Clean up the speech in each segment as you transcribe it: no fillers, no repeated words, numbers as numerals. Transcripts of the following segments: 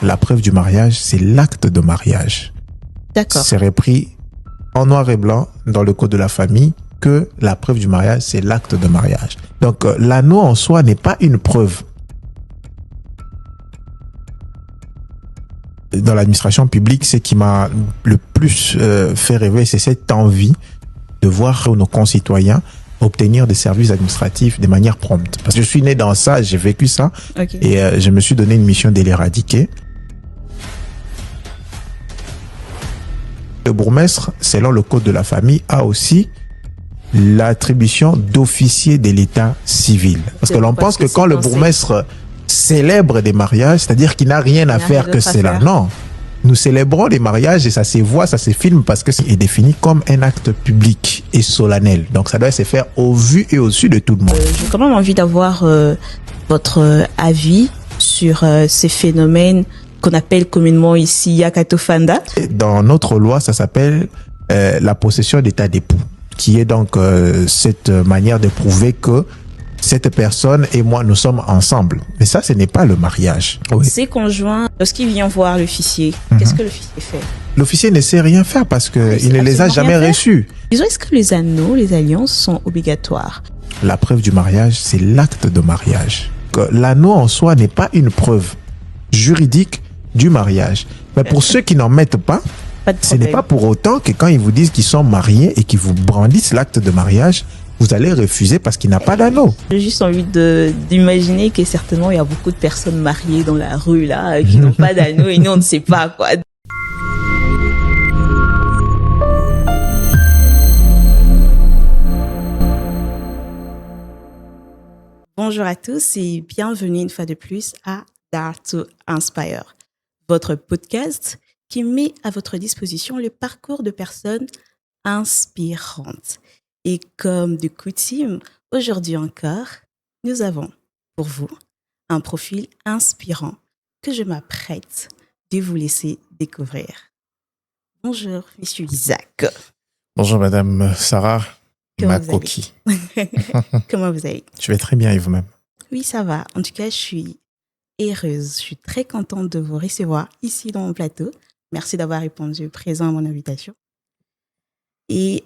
la preuve du mariage, c'est l'acte de mariage. D'accord. C'est repris en noir et blanc dans le code de la famille que la preuve du mariage, c'est l'acte de mariage. Donc, l'anneau en soi n'est pas une preuve. Dans l'administration publique, ce qui m'a le plus fait rêver, c'est cette envie de voir nos concitoyens obtenir des services administratifs de manière prompte. Parce que je suis né dans ça, j'ai vécu ça, Ok. et je me suis donné une mission de l'éradiquer. Le bourgmestre, selon le code de la famille, a aussi l'attribution d'officier de l'état civil. Parce que l'on pense que quand le bourgmestre célèbre des mariages, c'est-à-dire qu'il n'a rien à faire que cela. Non. Nous célébrons les mariages et ça se voit, ça se filme parce que c'est défini comme un acte public et solennel. Donc ça doit se faire au vu et au su de tout le monde. J'ai quand même envie d'avoir votre avis sur ces phénomènes qu'on appelle communément ici Yakatofanda. Dans notre loi, ça s'appelle la possession d'état d'époux, qui est donc cette manière de prouver que cette personne et moi, nous sommes ensemble. Mais ça, ce n'est pas le mariage. Oui. Ces conjoints, lorsqu'il vient voir l'officier, qu'est-ce que l'officier fait? L'officier ne sait rien faire parce qu'il ne les a jamais reçus. Disons, est-ce que les anneaux, les alliances sont obligatoires? La preuve du mariage, c'est l'acte de mariage. L'anneau en soi n'est pas une preuve juridique du mariage. Mais pour ceux qui n'en mettent pas, ce n'est pas pour autant que quand ils vous disent qu'ils sont mariés et qu'ils vous brandissent l'acte de mariage, vous allez refuser parce qu'il n'a pas d'anneau. J'ai juste envie d'imaginer que certainement il y a beaucoup de personnes mariées dans la rue là qui n'ont pas d'anneau et nous on ne sait pas quoi. Bonjour à tous et bienvenue une fois de plus à Dare to Inspire, votre podcast qui met à votre disposition le parcours de personnes inspirantes. Et comme de coutume, aujourd'hui encore, nous avons pour vous un profil inspirant que je m'apprête de vous laisser découvrir. Bonjour, monsieur Isaac. Bonjour, madame Sarah, ma coquille. Comment vous allez? Je vais très bien et vous-même? Oui, ça va. En tout cas, je suis heureuse. Je suis très contente de vous recevoir ici dans mon plateau. Merci d'avoir répondu présent à mon invitation. Et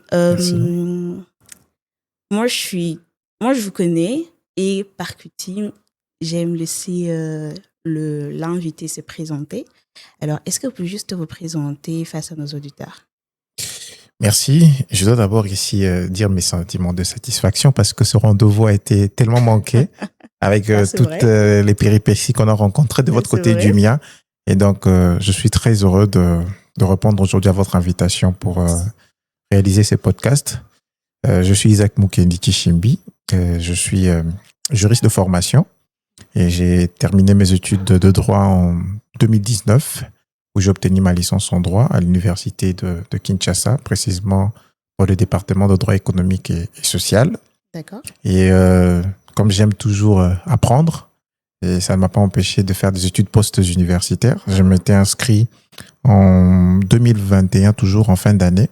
moi, je vous connais et par coutume, j'aime laisser l'invité se présenter. Alors, est-ce que vous pouvez juste vous présenter face à nos auditeurs? Merci. Je dois d'abord ici dire mes sentiments de satisfaction parce que ce rendez-vous a été tellement manqué avec toutes les péripéties qu'on a rencontrées de votre côté du mien. Et donc, je suis très heureux de répondre aujourd'hui à votre invitation pour réaliser ces podcasts. Je suis Isaac Mukendi Kishimbi. Je suis juriste de formation et j'ai terminé mes études de droit en 2019 où j'ai obtenu ma licence en droit à l'université de Kinshasa, précisément pour le département de droit économique et social. D'accord. Et comme j'aime toujours apprendre, et ça ne m'a pas empêché de faire des études post-universitaires, je m'étais inscrit en 2021, toujours en fin d'année,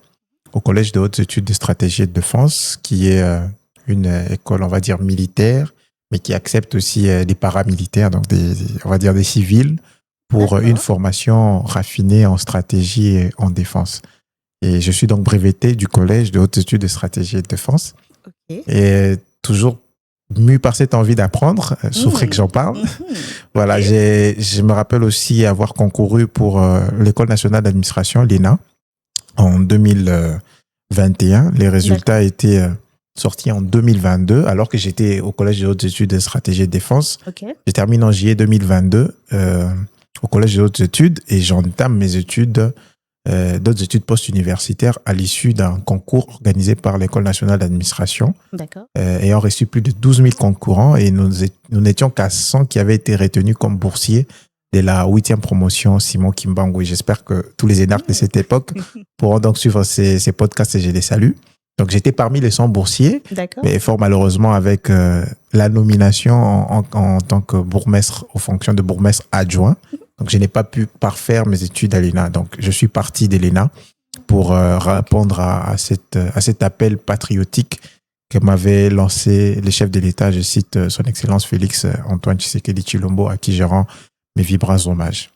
au Collège de hautes études de stratégie et de défense, qui est une école, on va dire, militaire, mais qui accepte aussi des paramilitaires, donc on va dire des civils, pour une formation raffinée en stratégie et en défense. Et je suis donc breveté du Collège de hautes études de stratégie et de défense. Okay. Et toujours mu par cette envie d'apprendre, souffrez que j'en parle. Voilà, okay. Je me rappelle aussi avoir concouru pour l'École nationale d'administration, l'ENA, en 2021. Les résultats étaient sortis en 2022, alors que j'étais au Collège de hautes études de stratégie et de défense. Okay. Je termine en juillet 2022 au Collège de hautes études et j'entame mes études d'autres études post-universitaires à l'issue d'un concours organisé par l'École nationale d'administration. D'accord. Ayant reçu plus de 12 000 concurrents et nous n'étions qu'à 100 qui avaient été retenus comme boursiers de la 8e promotion Simon Kimbangu. J'espère que tous les énarques de cette époque pourront donc suivre ces podcasts et je les salue. Donc j'étais parmi les 100 boursiers, mais fort malheureusement avec la nomination en tant que bourgmestre aux fonctions de bourgmestre adjoint. Donc, je n'ai pas pu parfaire mes études à l'ENA. Donc, je suis parti de l'ENA pour répondre à cet appel patriotique que m'avait lancé le chef de l'État, je cite son Excellence Félix Antoine Tshisekedi Tshilombo, à qui je rends mes vibrants hommages.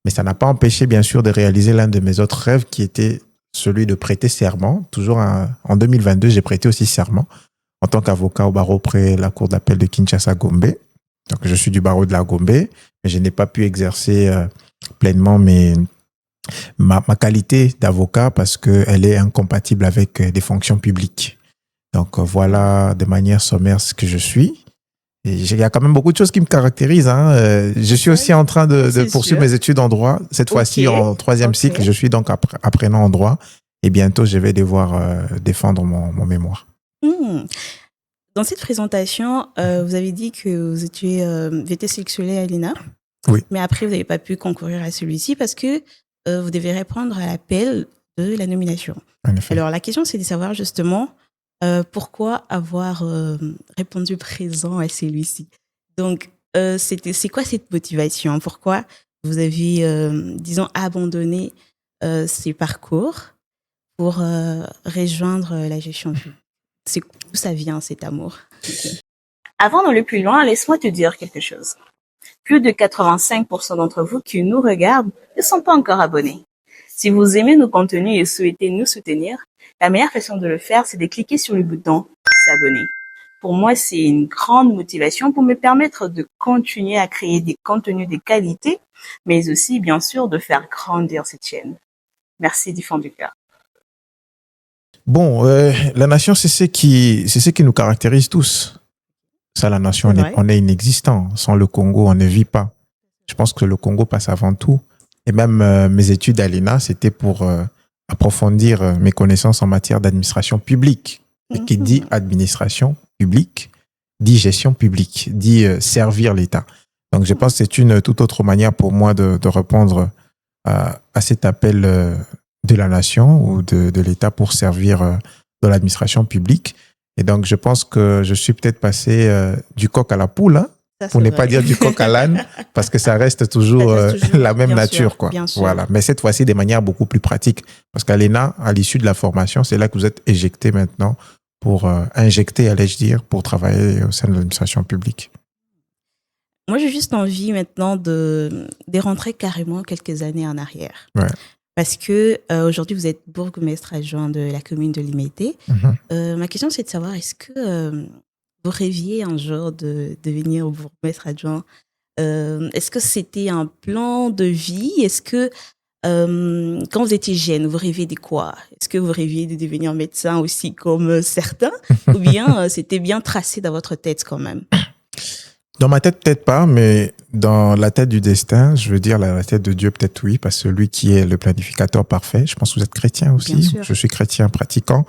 Mais ça n'a pas empêché, bien sûr, de réaliser l'un de mes autres rêves qui était celui de prêter serment. Toujours en 2022, j'ai prêté aussi serment en tant qu'avocat au barreau près la cour d'appel de Kinshasa-Gombe. Donc, je suis du barreau de la Gombe, mais je n'ai pas pu exercer pleinement ma qualité d'avocat parce qu'elle est incompatible avec des fonctions publiques. Donc, voilà de manière sommaire ce que je suis. Et il y a quand même beaucoup de choses qui me caractérisent. Je suis aussi en train de poursuivre mes études en droit. Cette fois-ci, en troisième cycle, je suis donc apprenant en droit. Et bientôt, je vais devoir défendre mon mémoire. Dans cette présentation, vous avez dit que vous étiez sélectionné à l'ENA. Oui. Mais après, vous n'avez pas pu concourir à celui-ci parce que vous devez répondre à l'appel de la nomination. En effet. Alors, la question, c'est de savoir justement pourquoi avoir répondu présent à celui-ci. Donc, c'est quoi cette motivation? Pourquoi vous avez, disons, abandonné ces parcours pour rejoindre la gestion publique? C'est d'où ça vient, cet amour? Okay. Avant d'aller plus loin, laisse-moi te dire quelque chose. Plus de 85% d'entre vous qui nous regardent ne sont pas encore abonnés. Si vous aimez nos contenus et souhaitez nous soutenir, la meilleure façon de le faire, c'est de cliquer sur le bouton « S'abonner ». Pour moi, c'est une grande motivation pour me permettre de continuer à créer des contenus de qualité, mais aussi, bien sûr, de faire grandir cette chaîne. Merci du fond du cœur. Bon, la nation, c'est ce qui nous caractérise tous. Ça, la nation, on est inexistant. Sans le Congo, on ne vit pas. Je pense que le Congo passe avant tout. Et même mes études à l'ENA, c'était pour approfondir mes connaissances en matière d'administration publique. Et qui dit administration publique, dit gestion publique, dit servir l'État. Donc, je pense que c'est une toute autre manière pour moi de répondre à cet appel de la nation ou de l'État pour servir dans l'administration publique. Et donc, je pense que je suis peut-être passé du coq à la poule, hein, pour ne pas dire du coq à l'âne, parce que ça reste toujours la même nature, sûr, quoi. Bien sûr. Voilà. Mais cette fois-ci, de manière beaucoup plus pratique. Parce qu'à l'ENA, à l'issue de la formation, c'est là que vous êtes éjecté maintenant pour injecter, allais-je dire, pour travailler au sein de l'administration publique. Moi, j'ai juste envie maintenant de rentrer carrément quelques années en arrière. Ouais. Parce que aujourd'hui, vous êtes bourgmestre adjoint de la commune de Limete. Ma question, c'est de savoir, est-ce que vous rêviez un jour de devenir bourgmestre adjoint? Est-ce que c'était un plan de vie? Est-ce que quand vous étiez jeune, vous rêviez de quoi? Est-ce que vous rêviez de devenir médecin aussi comme certains? Ou bien c'était bien tracé dans votre tête quand même? Dans ma tête, peut-être pas, mais dans la tête du destin, je veux dire la tête de Dieu, peut-être oui, parce que lui qui est le planificateur parfait, je pense que vous êtes chrétien aussi, je suis chrétien pratiquant,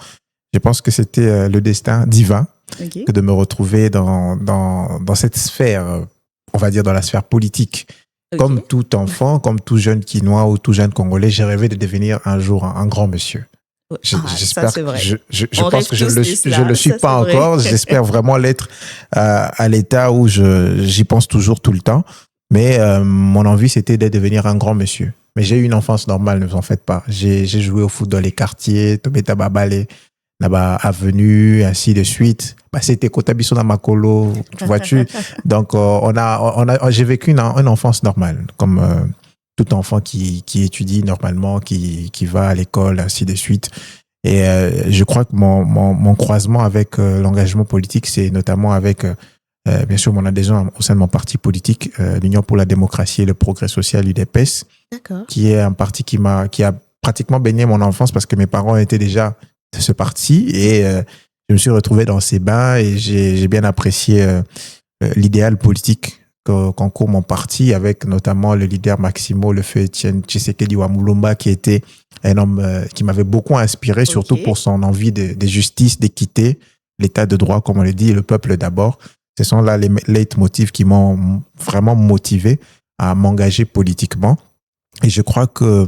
je pense que c'était le destin divin que de me retrouver dans cette sphère, on va dire dans la sphère politique. Comme tout enfant, comme tout jeune Quinois ou tout jeune Congolais, j'ai rêvé de devenir un jour un grand monsieur. J'espère ça, que je pense que je le suis ça, pas encore. J'espère vraiment l'être à l'état où j'y pense toujours tout le temps. Mais mon envie, c'était de devenir un grand monsieur. Mais j'ai eu une enfance normale, ne vous en faites pas. J'ai joué au foot dans les quartiers, Tobeta Babale, là-bas, avenue, ainsi de suite. C'était Kotabiso na Makolo, vois-tu. Donc, j'ai vécu une enfance normale, comme tout enfant qui étudie normalement, qui va à l'école, ainsi de suite. Et je crois que mon croisement avec l'engagement politique, c'est notamment avec, bien sûr, mon adhésion au sein de mon parti politique, l'Union pour la démocratie et le progrès social, UDPS, qui est un parti qui a pratiquement baigné mon enfance parce que mes parents étaient déjà de ce parti et je me suis retrouvé dans ces bains et j'ai bien apprécié l'idéal politique qu'encourt mon parti, avec notamment le leader Maximo, le feu Etienne Tshisekedi Wamulomba, qui était un homme qui m'avait beaucoup inspiré, surtout pour son envie de justice, d'équité, l'état de droit, comme on le dit, et le peuple d'abord. Ce sont là les leitmotifs qui m'ont vraiment motivé à m'engager politiquement. Et je crois que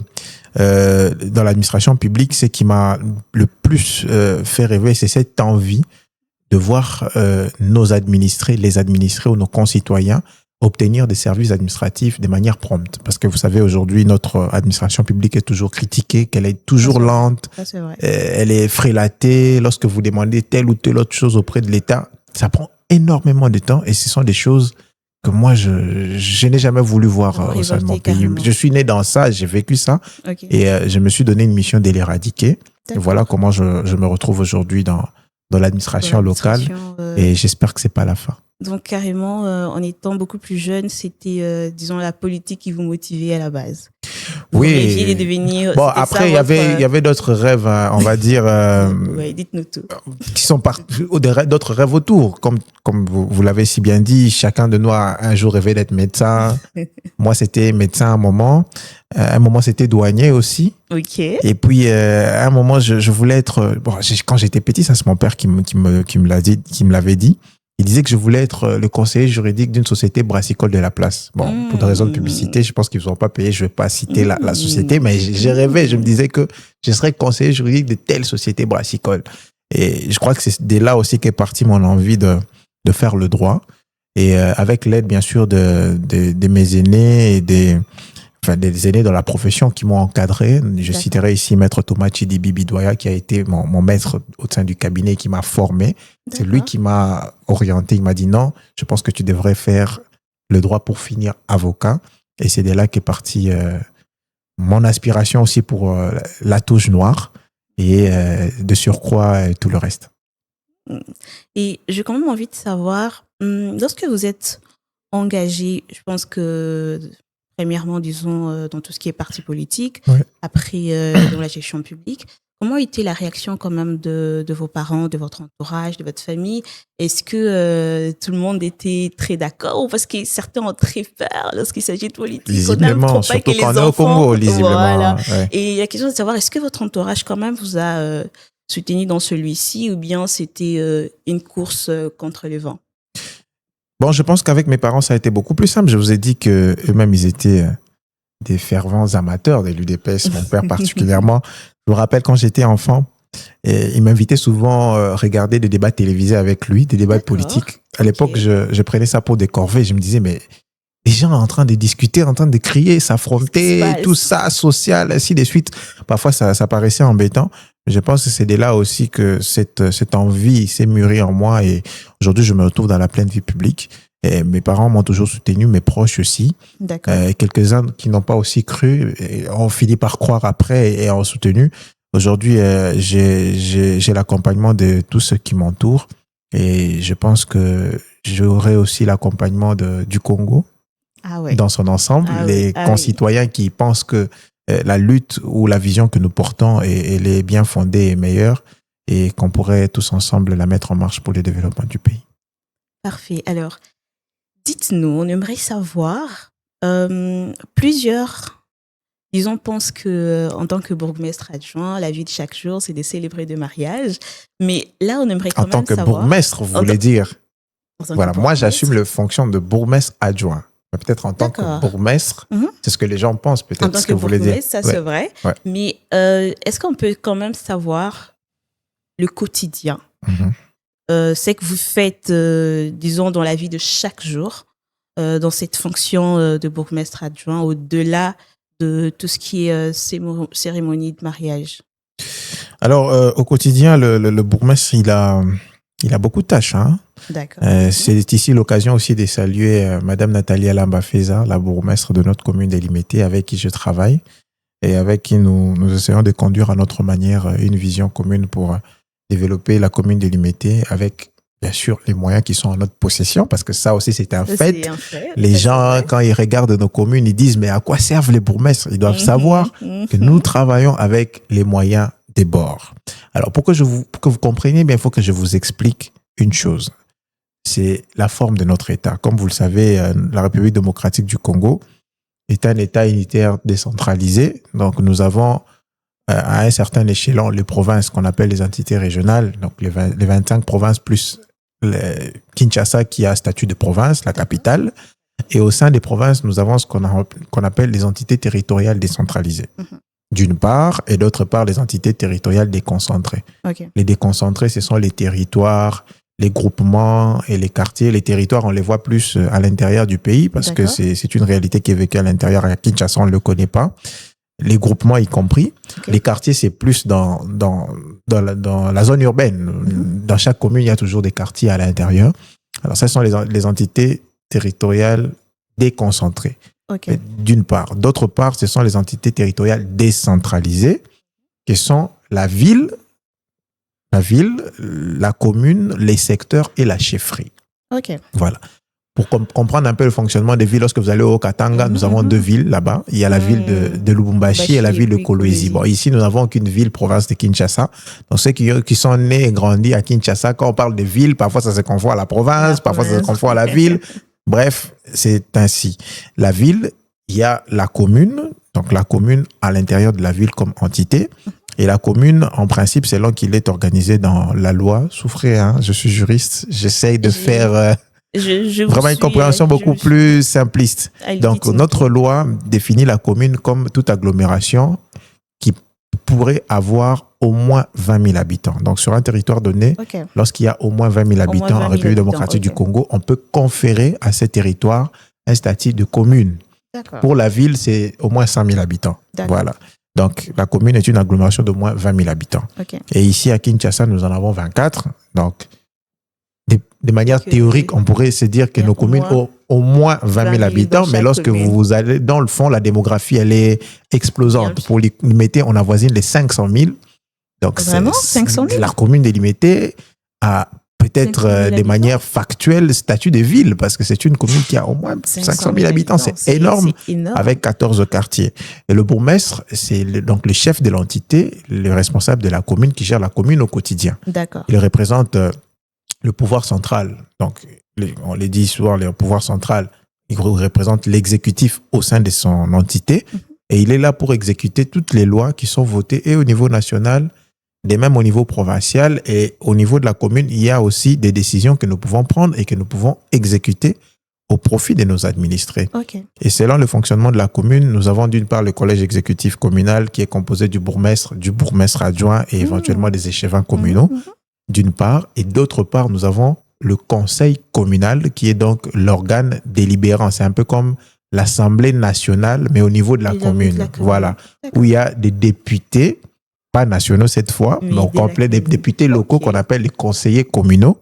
dans l'administration publique, ce qui m'a le plus fait rêver, c'est cette envie de voir nos administrés, les administrés ou nos concitoyens obtenir des services administratifs de manière prompte. Parce que vous savez, aujourd'hui, notre administration publique est toujours critiquée, qu'elle est toujours lente, elle est frélatée. Lorsque vous demandez telle ou telle autre chose auprès de l'État, ça prend énormément de temps et ce sont des choses que moi, je n'ai jamais voulu voir au sein de mon pays. Carrément. Je suis né dans ça, j'ai vécu ça. Okay. Et je me suis donné une mission de l'éradiquer. Et voilà comment je me retrouve aujourd'hui dans l'administration locale. Et j'espère que c'est pas la fin. Donc, carrément, en étant beaucoup plus jeune, c'était, disons, la politique qui vous motivait à la base. Vous rêviez de devenir... Bon, après, il y avait d'autres rêves, on va dire... oui, dites-nous tout. Qui sont d'autres rêves autour. Comme vous l'avez si bien dit, chacun de nous a un jour rêvé d'être médecin. Moi, c'était médecin à un moment. À un moment, c'était douanier aussi. OK. Et puis, à un moment, je voulais être... Bon, quand j'étais petit, ça, c'est mon père qui me l'avait dit. Il disait que je voulais être le conseiller juridique d'une société brassicole de la place. Bon, pour des raisons de publicité, je pense qu'ils ne vous ont pas payé. Je ne vais pas citer la société, mais j'ai rêvé. Je me disais que je serais conseiller juridique de telle société brassicole. Et je crois que c'est de là aussi qu'est partie mon envie de faire le droit. Et avec l'aide, bien sûr, de mes aînés et des aînés dans la profession qui m'ont encadré. Je citerai ici Maître Thomas Chidibi Bidoya, qui a été mon maître au sein du cabinet, qui m'a formé. C'est lui qui m'a orienté. Il m'a dit non, je pense que tu devrais faire le droit pour finir avocat. Et c'est de là qu'est partie mon aspiration aussi pour la touche noire et de surcroît tout le reste. Et j'ai quand même envie de savoir, lorsque vous êtes engagé, je pense que... Premièrement, disons, dans tout ce qui est parti politique, après dans la gestion publique. Comment a été la réaction quand même de vos parents, de votre entourage, de votre famille? Est-ce que tout le monde était très d'accord ou parce que certains ont très peur lorsqu'il s'agit de politique? Visiblement, surtout quand on est au Congo, visiblement. Voilà. Ouais. Et la question est de savoir, est-ce que votre entourage quand même vous a soutenu dans celui-ci ou bien c'était une course contre le vent? Bon, je pense qu'avec mes parents, ça a été beaucoup plus simple. Je vous ai dit qu'eux-mêmes, ils étaient des fervents amateurs de l'UDPS, mon père particulièrement. Je me rappelle quand j'étais enfant, il m'invitait souvent à regarder des débats télévisés avec lui, des débats politiques. À l'époque, je prenais ça pour des corvées. Je me disais, mais les gens en train de discuter, en train de crier, s'affronter, tout ça, social, ainsi de suite. Parfois, ça paraissait embêtant. Je pense que c'est de là aussi que cette envie s'est mûrie en moi et aujourd'hui, je me retrouve dans la pleine vie publique. Et mes parents m'ont toujours soutenu, mes proches aussi. D'accord. Quelques-uns qui n'ont pas aussi cru ont fini par croire après et ont soutenu. Aujourd'hui, j'ai l'accompagnement de tous ceux qui m'entourent et je pense que j'aurai aussi l'accompagnement du Congo dans son ensemble. Les concitoyens qui pensent que la lutte ou la vision que nous portons, elle est bien fondée et meilleure et qu'on pourrait tous ensemble la mettre en marche pour le développement du pays. Parfait. Alors, dites-nous, on aimerait savoir, plusieurs, disons, pensent qu'en tant que bourgmestre adjoint, la vie de chaque jour, c'est de célébrer des mariages. Mais là, on aimerait quand même savoir... En tant que bourgmestre, vous voulez dire? Voilà, moi, j'assume la fonction de bourgmestre adjoint. Mais peut-être en tant que bourgmestre, c'est ce que les gens pensent, peut-être ce que vous voulez dire. Ça, c'est vrai. Ouais. Mais est-ce qu'on peut quand même savoir le quotidien? C'est que vous faites, disons, dans la vie de chaque jour, dans cette fonction de bourgmestre adjoint, au-delà de tout ce qui est cérémonie de mariage? Alors, au quotidien, le bourgmestre, il a beaucoup de tâches, hein. D'accord. C'est ici l'occasion aussi de saluer Madame Nathalie Alamba-Feza, la bourgmestre de notre commune délimitée, avec qui je travaille et avec qui nous essayons de conduire à notre manière une vision commune pour développer la commune délimitée avec, bien sûr, les moyens qui sont en notre possession, parce que ça aussi, c'est un fait. Les gens, quand ils regardent nos communes, ils disent, mais à quoi servent les bourgmestres? Ils doivent savoir que nous travaillons avec les moyens des bords. Alors, pour que vous compreniez, il faut que je vous explique une chose. C'est la forme de notre État. Comme vous le savez, la République démocratique du Congo est un État unitaire décentralisé. Donc, nous avons à un certain échelon les provinces qu'on appelle les entités régionales, donc les 25 provinces plus Kinshasa qui a statut de province, la capitale. Et au sein des provinces, nous avons ce qu'on appelle les entités territoriales décentralisées. D'une part, et d'autre part, les entités territoriales déconcentrées. Okay. Les déconcentrés, ce sont les territoires, les groupements et les quartiers. Les territoires, on les voit plus à l'intérieur du pays parce que c'est une réalité qui est vécue à l'intérieur. À Kinshasa, on ne le connaît pas. Les groupements y compris. Okay. Les quartiers, c'est plus dans la zone urbaine. Dans chaque commune, il y a toujours des quartiers à l'intérieur. Alors, ça sont les entités territoriales déconcentrées. Okay. D'une part. D'autre part, ce sont les entités territoriales décentralisées, qui sont la ville, la commune, les secteurs et la chefferie. Okay. Voilà. Pour comprendre un peu le fonctionnement des villes, lorsque vous allez au Katanga, nous avons 2 villes là-bas. Il y a la ville de Lubumbashi et la ville de Kolwezi. Bon, ici, nous n'avons qu'une ville, province de Kinshasa. Donc, ceux qui sont nés et grandis à Kinshasa, quand on parle de ville, parfois ça se confond à la province, parfois ça se confond à la ville. Bref, c'est ainsi. La ville, il y a la commune. Donc, la commune à l'intérieur de la ville comme entité. Et la commune, en principe, selon qu'il est organisé dans la loi, souffrez, hein, je suis juriste, j'essaye de faire vraiment une compréhension beaucoup plus simpliste. Donc, notre loi définit la commune comme toute agglomération qui pourrait avoir au moins 20 000 habitants. Donc, sur un territoire donné, lorsqu'il y a au moins 20 000 habitants en République démocratique du Congo, on peut conférer à ce territoire un statut de commune. Pour la ville, c'est au moins 100 000 habitants. Voilà. Donc, la commune est une agglomération d'au moins 20 000 habitants. Et ici, à Kinshasa, nous en avons 24. Donc, de manière théorique, on pourrait se dire que nos communes ont au moins 20 000 habitants, mais lorsque vous allez dans le fond, la démographie, elle est explosante. Pour Limité, on avoisine les 500 000. Donc, vraiment 500 000? La commune de Limité a peut-être de manière factuelle statut de ville, parce que c'est une commune qui a au moins 500 000 habitants. C'est énorme, avec 14 quartiers. Et le bourgmestre, c'est donc le chef de l'entité, le responsable de la commune qui gère la commune au quotidien. D'accord. Il représente le pouvoir central. Donc, on les dit souvent, le pouvoir central, il représente l'exécutif au sein de son entité. Et il est là pour exécuter toutes les lois qui sont votées et au niveau national, et même au niveau provincial. Et au niveau de la commune, il y a aussi des décisions que nous pouvons prendre et que nous pouvons exécuter au profit de nos administrés. Et selon le fonctionnement de la commune, nous avons d'une part le collège exécutif communal qui est composé du bourgmestre adjoint et éventuellement des échevins communaux, d'une part. Et d'autre part, nous avons le conseil communal qui est donc l'organe délibérant. C'est un peu comme l'Assemblée nationale, mais au niveau de la commune. Voilà. Où il y a des députés, pas nationaux cette fois, mais au complet des députés locaux qu'on appelle les conseillers communaux.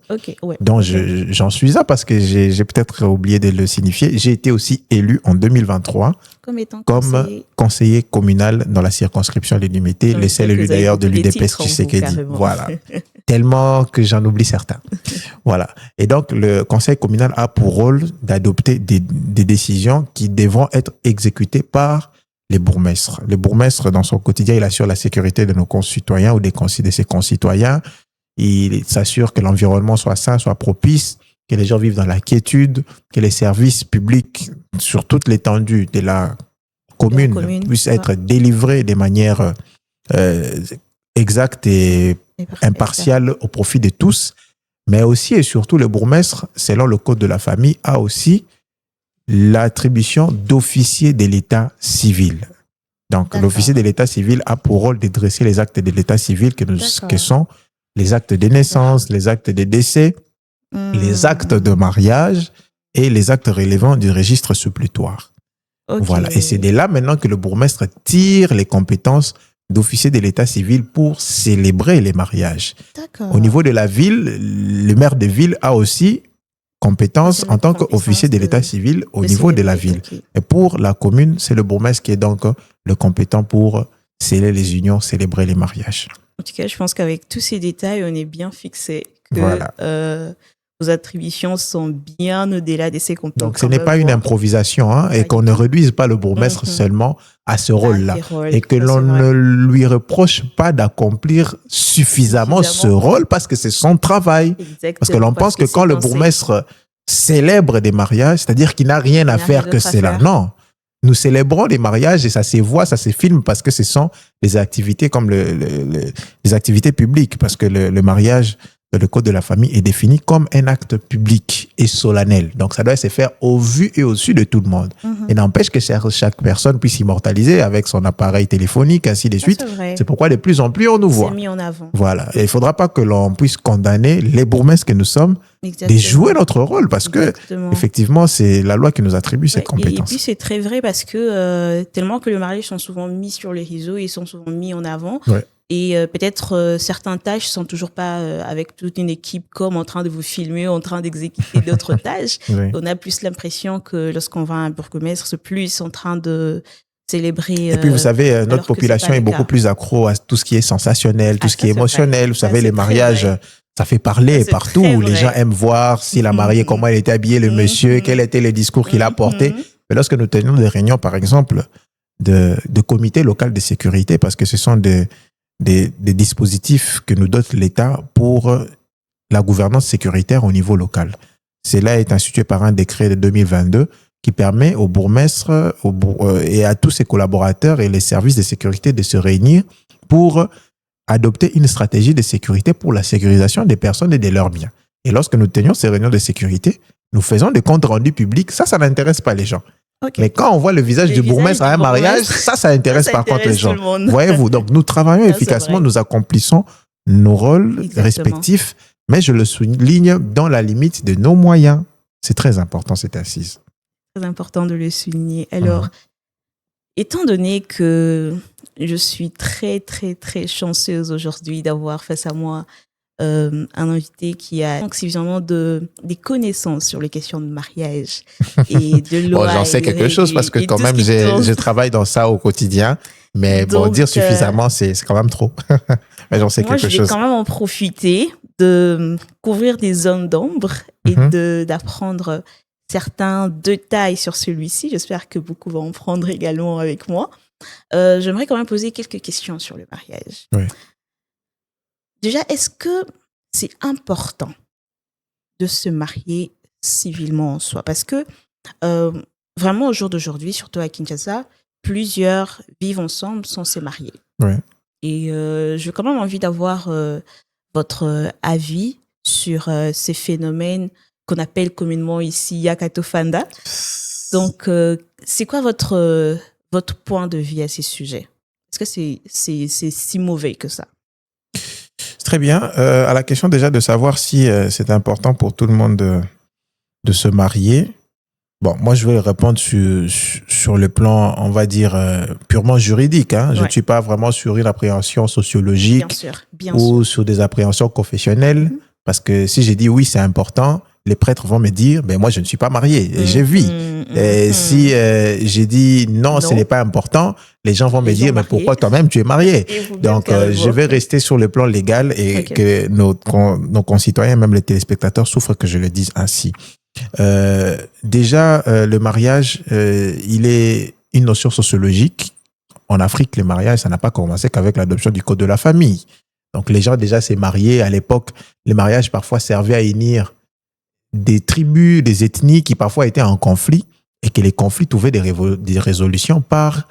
Donc, j'en suis là parce que j'ai peut-être oublié de le signifier. J'ai été aussi élu en 2023 comme conseiller communal dans la circonscription de Limité, le seul élu d'ailleurs de l'UDPS Tshisekedi. Voilà. Tellement que j'en oublie certains. Voilà. Et donc, le conseil communal a pour rôle d'adopter des décisions qui devront être exécutées par les bourgmestres. Le bourgmestre, dans son quotidien, il assure la sécurité de nos concitoyens ou de ses concitoyens. Il s'assure que l'environnement soit sain, soit propice, que les gens vivent dans la quiétude, que les services publics sur toute l'étendue de la commune puissent être délivrés de manière exacte et impartiale au profit de tous. Mais aussi et surtout, le bourgmestre, selon le code de la famille, a aussi l'attribution d'officier de l'état civil. Donc, l'officier de l'état civil a pour rôle de dresser les actes de l'état civil que sont les actes de naissance, les actes de décès, les actes de mariage et les actes relevant du registre supplétoire. Voilà. Et c'est de là maintenant que le bourgmestre tire les compétences d'officier de l'état civil pour célébrer les mariages. Au niveau de la ville, le maire de ville a aussi compétences en tant qu'officier de l'état civil au niveau de la ville. Et pour la commune, c'est le bourgmestre qui est donc le compétent pour sceller les unions, célébrer les mariages. En tout cas, je pense qu'avec tous ces détails, on est bien fixé que vos attributions sont bien au-delà de ces compétences. Donc, ce n'est pas une improvisation, hein, et qu'on ne réduise pas le bourgmestre seulement à ce rôle-là. Et que l'on ne lui reproche pas d'accomplir suffisamment ce rôle parce que c'est son travail. Parce que l'on pense que quand le bourgmestre célèbre des mariages, c'est-à-dire qu'il n'a rien à faire que cela. Non. Nous célébrons les mariages et ça se voit, ça se filme parce que ce sont des activités comme les activités publiques. Parce que le mariage, le code de la famille est défini comme un acte public et solennel. Donc, ça doit se faire au vu et au su de tout le monde. Et n'empêche que chaque personne puisse immortaliser avec son appareil téléphonique, ainsi de suite. C'est pourquoi de plus en plus on nous voit. C'est mis en avant. Voilà. Et il ne faudra pas que l'on puisse condamner les bourgmestres que nous sommes de jouer notre rôle parce que, effectivement, c'est la loi qui nous attribue cette compétence. Et puis, c'est très vrai parce que tellement que les mariages sont souvent mis sur les réseaux et sont souvent mis en avant. Et peut-être certaines tâches sont toujours pas avec toute une équipe comme en train de vous filmer, en train d'exécuter d'autres tâches. Oui. On a plus l'impression que lorsqu'on va à un bourgmestre, c'est plus en train de célébrer. Et puis, vous savez, notre alors que c'est population pas est le beaucoup cas. plus accro à tout ce qui est sensationnel, tout Ah, ce ça, qui est c'est vrai. émotionnel. Vous Ça, savez, c'est les très mariages, vrai. ça fait Ça, parler c'est partout. très Les gens vrai. aiment voir si la mariée, comment elle était habillée, le monsieur, quels étaient les discours qu'il a portés. Mais lorsque nous tenions des réunions, par exemple, de comités locaux de sécurité, parce que ce sont des dispositifs que nous dote l'État pour la gouvernance sécuritaire au niveau local. Cela est institué par un décret de 2022 qui permet aux bourgmestres et à tous ses collaborateurs et les services de sécurité de se réunir pour adopter une stratégie de sécurité pour la sécurisation des personnes et de leurs biens. Et lorsque nous tenions ces réunions de sécurité, nous faisons des comptes rendus publics. Ça n'intéresse pas les gens. Okay. Mais quand on voit le visage du bourgmestre à un mariage, ça intéresse par contre les gens. Voyez-vous, donc nous travaillons efficacement, nous accomplissons nos rôles respectifs, mais je le souligne dans la limite de nos moyens. C'est très important cette assise. Très important de le souligner. Alors, étant donné que je suis très, très, très chanceuse aujourd'hui d'avoir face à moi un invité qui a suffisamment des connaissances sur les questions de mariage et de loi. Bon, j'en sais quelque chose parce que quand même, je travaille dans ça au quotidien. Mais donc, bon, dire suffisamment, c'est quand même trop. Mais j'en sais quelque chose. Moi, je vais quand même en profiter de couvrir des zones d'ombre et d'apprendre certains détails sur celui-ci. J'espère que beaucoup vont en prendre également avec moi. J'aimerais quand même poser quelques questions sur le mariage. Oui. Déjà, est-ce que c'est important de se marier civilement en soi? Parce que vraiment, au jour d'aujourd'hui, surtout à Kinshasa, plusieurs vivent ensemble sans se marier. Oui. Et j'ai quand même envie d'avoir votre avis sur ces phénomènes qu'on appelle communément ici Yakatofanda. Donc, c'est quoi votre point de vue à ces sujets? Est-ce que c'est si mauvais que ça? Très bien. À la question déjà de savoir si c'est important pour tout le monde de se marier. Bon, moi, je vais répondre sur le plan, on va dire, purement juridique. Hein. Je ne suis pas vraiment sur une appréhension sociologique bien sûr. Sur des appréhensions confessionnelles. Parce que si j'ai dit oui, c'est important, les prêtres vont me dire, ben moi, je ne suis pas marié. Et j'ai vu. Et si j'ai dit non, ce n'est pas important, les gens vont me dire, mais pourquoi toi-même tu es marié? Donc, je vais rester sur le plan légal et que nos concitoyens, même les téléspectateurs, souffrent que je le dise ainsi. Déjà, le mariage, il est une notion sociologique. En Afrique, le mariage, ça n'a pas commencé qu'avec l'adoption du code de la famille. Donc, les gens déjà s'est mariés. À l'époque, les mariages parfois servaient à unir des tribus, des ethnies qui parfois étaient en conflit et que les conflits trouvaient des résolutions par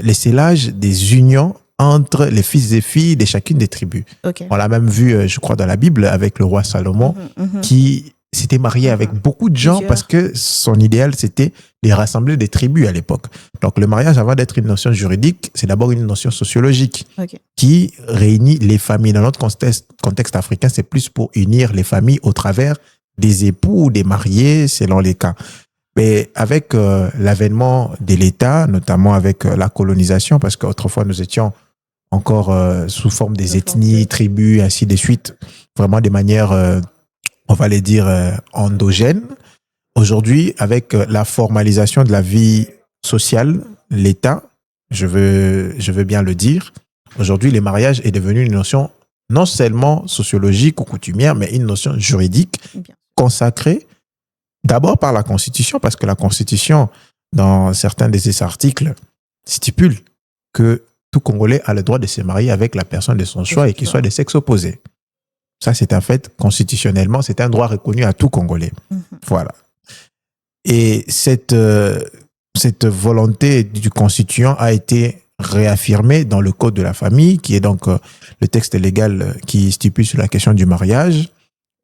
les scellages des unions entre les fils et filles de chacune des tribus. On l'a même vu, je crois, dans la Bible avec le roi Salomon qui s'était marié avec beaucoup de gens parce que son idéal, c'était de rassembler des tribus à l'époque. Donc, le mariage, avant d'être une notion juridique, c'est d'abord une notion sociologique qui réunit les familles. Dans notre contexte africain, c'est plus pour unir les familles au travers des époux ou des mariés, selon les cas. Mais avec l'avènement de l'État, notamment avec la colonisation, parce qu'autrefois, nous étions encore sous forme des ethnies, tribus, ainsi de suite, vraiment de manière... on va les dire endogènes. Aujourd'hui, avec la formalisation de la vie sociale, l'État, je veux bien le dire, aujourd'hui, le mariage est devenu une notion non seulement sociologique ou coutumière, mais une notion juridique consacrée d'abord par la Constitution, parce que la Constitution, dans certains de ses articles, stipule que tout Congolais a le droit de se marier avec la personne de son choix et qu'il soit de sexe opposé. Ça, c'est un fait constitutionnellement, c'est un droit reconnu à tout Congolais. Voilà. Et cette volonté du constituant a été réaffirmée dans le Code de la famille, qui est donc le texte légal qui stipule sur la question du mariage.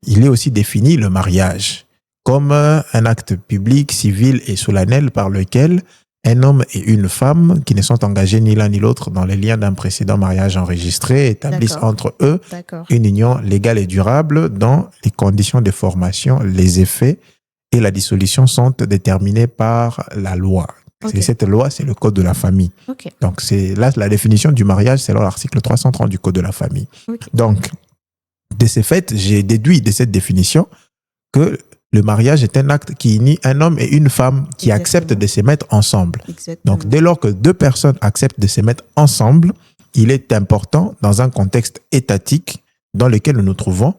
Il est aussi défini le mariage comme un acte public, civil et solennel par lequel un homme et une femme qui ne sont engagés ni l'un ni l'autre dans les liens d'un précédent mariage enregistré établissent entre eux une union légale et durable dont les conditions de formation, les effets et la dissolution sont déterminés par la loi. Okay. Cette loi, c'est le code de la famille. Okay. Donc, c'est là la définition du mariage, c'est l'article 330 du code de la famille. Okay. Donc, de ce fait, j'ai déduit de cette définition que le mariage est un acte qui unit un homme et une femme qui acceptent de se mettre ensemble. Donc, dès lors que deux personnes acceptent de se mettre ensemble, il est important, dans un contexte étatique dans lequel nous nous trouvons,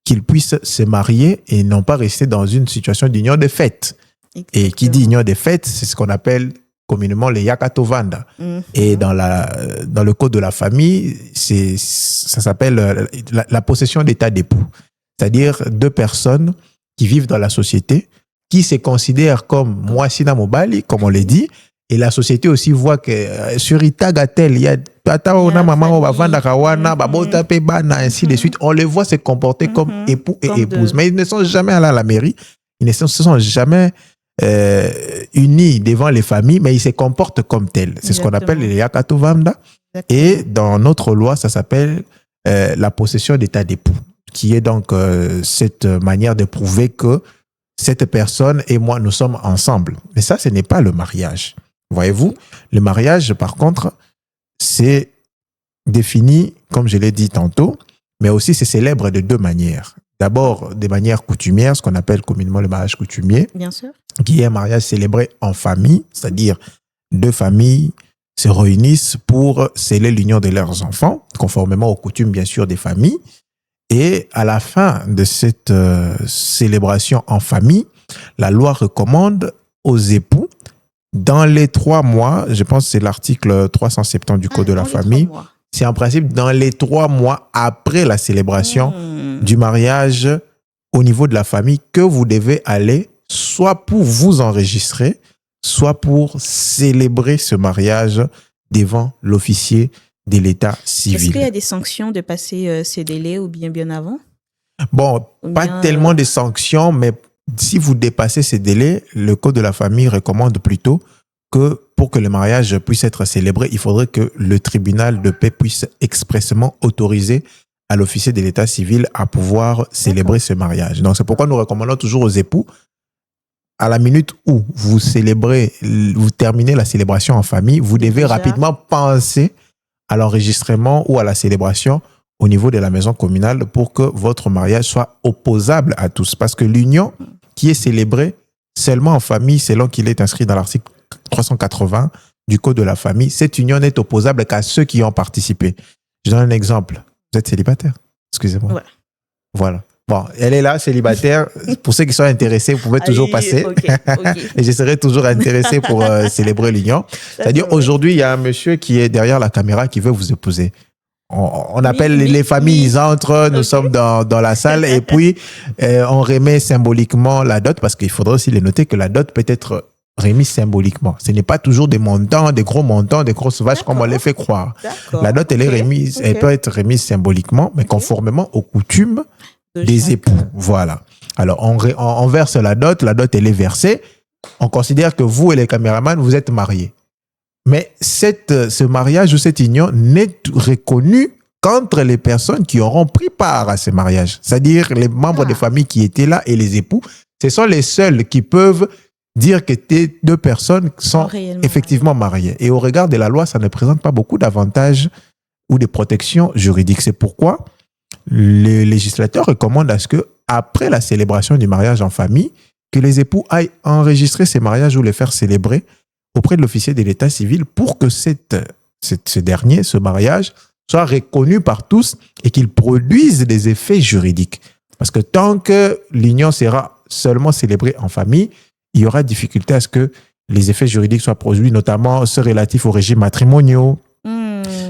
qu'ils puissent se marier et non pas rester dans une situation d'union de fait. Et qui dit union de fait, c'est ce qu'on appelle communément les yakatovanda. Et dans le code de la famille, ça s'appelle la possession d'état d'époux. C'est-à-dire deux personnes qui vivent dans la société, qui se considèrent comme Mwasina Mobali, comme on l'a dit, et la société aussi voit que sur Itagatel, il y a ainsi de suite. On les voit se comporter comme époux et épouses. Mais ils ne sont jamais allés à la mairie, ils ne se sont jamais unis devant les familles, mais ils se comportent comme tels. C'est ce qu'on appelle les Yakatovanda. Et dans notre loi, ça s'appelle la possession d'état d'époux, qui est donc cette manière de prouver que cette personne et moi, nous sommes ensemble. Mais ça, ce n'est pas le mariage. Voyez-vous, le mariage, par contre, c'est défini, comme je l'ai dit tantôt, mais aussi c'est célèbre de deux manières. D'abord, de manière coutumière, ce qu'on appelle communément le mariage coutumier, bien sûr, qui est un mariage célébré en famille, c'est-à-dire deux familles se réunissent pour sceller l'union de leurs enfants, conformément aux coutumes, bien sûr, des familles. Et à la fin de cette célébration en famille, la loi recommande aux époux, dans les 3 mois, je pense que c'est l'article 370 du Code de la famille, c'est en principe dans les 3 mois après la célébration du mariage au niveau de la famille que vous devez aller soit pour vous enregistrer, soit pour célébrer ce mariage devant l'officier de l'état civil. Est-ce qu'il y a des sanctions de passer ces délais ou bien avant? Bon, pas tellement de sanctions, mais si vous dépassez ces délais, le Code de la famille recommande plutôt que pour que le mariage puisse être célébré, il faudrait que le tribunal de paix puisse expressément autoriser à l'officier de l'état civil à pouvoir célébrer ce mariage. Donc, c'est pourquoi nous recommandons toujours aux époux, à la minute où vous célébrez, vous terminez la célébration en famille, vous devez rapidement penser à l'enregistrement ou à la célébration au niveau de la maison communale pour que votre mariage soit opposable à tous. Parce que l'union qui est célébrée seulement en famille, selon qu'il est inscrit dans l'article 380 du Code de la famille, cette union n'est opposable qu'à ceux qui y ont participé. Je donne un exemple. Vous êtes célibataire? Excusez-moi. Ouais. Voilà. Bon, elle est là, célibataire. Pour ceux qui sont intéressés, vous pouvez toujours passer. Okay. Et je serai toujours intéressé pour célébrer l'union. C'est-à-dire, aujourd'hui, il y a un monsieur qui est derrière la caméra qui veut vous épouser. On appelle les familles, ils entrent, nous sommes dans la salle et puis on remet symboliquement la dot, parce qu'il faudrait aussi les noter que la dot peut être remise symboliquement. Ce n'est pas toujours des montants, des gros montants, des grosses vaches comme on les fait croire. La dot, elle est remise, elle peut être remise symboliquement, mais conformément aux coutumes des époux. Voilà. Alors, on verse la dot, elle est versée. On considère que vous et les caméramans, vous êtes mariés. Mais ce mariage ou cette union n'est reconnu qu'entre les personnes qui auront pris part à ce mariage. C'est-à-dire les membres des familles qui étaient là et les époux. Ce sont les seuls qui peuvent dire que ces deux personnes sont effectivement mariées. Et au regard de la loi, ça ne présente pas beaucoup d'avantages ou de protections juridiques. C'est pourquoi le législateur recommande à ce que, après la célébration du mariage en famille, que les époux aillent enregistrer ces mariages ou les faire célébrer auprès de l'officier de l'état civil pour que ce mariage, soit reconnu par tous et qu'il produise des effets juridiques. Parce que tant que l'union sera seulement célébrée en famille, il y aura difficulté à ce que les effets juridiques soient produits, notamment ceux relatifs aux régimes matrimoniaux,